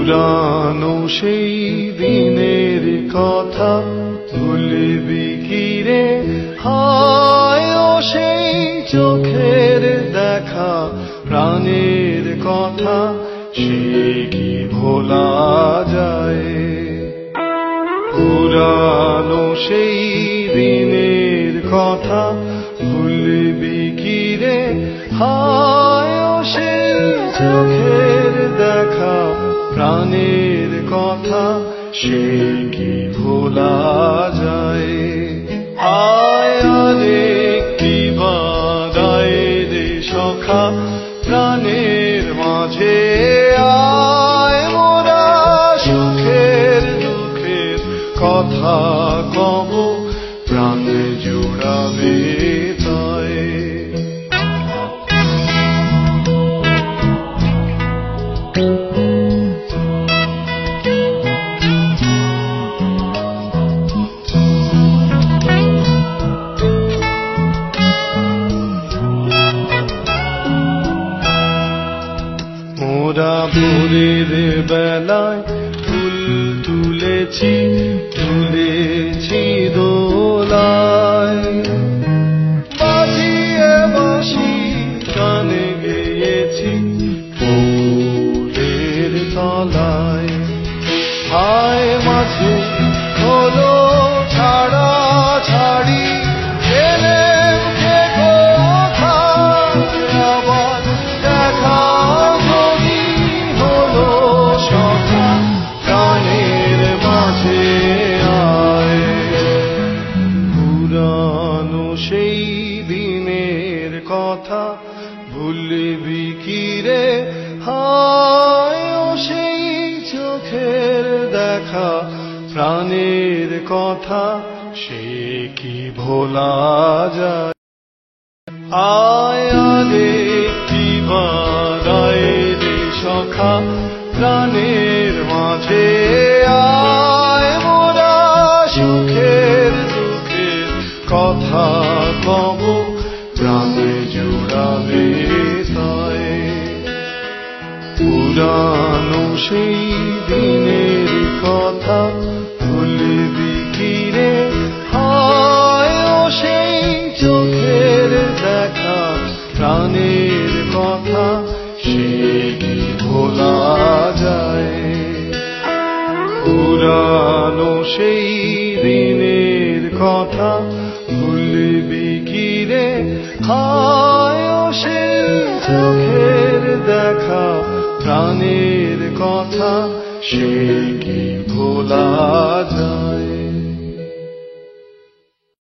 পুরানো সেই দিনের কথা ভুলবি কি রে? হায় ও সেই চোখের দেখা, প্রাণের কথা সে কি ভোলা যায়? পুরানো সেই দিনের কথা ভুলবি কি রে? হায় ও সেই চোখের দেখা, প্রাণের কথা সে কি ভোলা যায়? আয় আরেকটি বাদায় রে সখা, প্রাণের মাঝে আয় মোরা সুখের দুঃখের কথা কব, প্রাণ জুড়াবে তাই। মোরা ভোরের বেলায় ফুল তুলেছি, তুলেছি দোলায়, বাজিয়ে বাঁশি গানে গেয়েছি পুকুরের তলায়। হায় মাঝে হলো ছাড়া ছাড়ি, এলেম যে কোথায় আবার দেখা যদি হলো সখা, প্রাণের মাঝে আয়। পুরানো সেই দিনের কথা ভুলবি কি রে? হায় ও সেই চোখের দেখা, প্রাণের কথা সে কি ভোলা যায়? আয় আরেকটি বাদায় রে সখা, প্রাণের মাঝে আয় মোরা সুখের দুঃখের কথা কব, প্রাণ জুড়াবে তাই। পুরানো সেই দিনের কথা ভুলবি কি রে? হায় ও সেই চোখের দেখা, প্রাণের কথা সে কি ভোলা যায়? পুরানো সেই দিনের কথা ভুলবি কি রে? হায় ও সেই চোখের দেখা, প্রাণের কথা সে কি ভোলা যায়?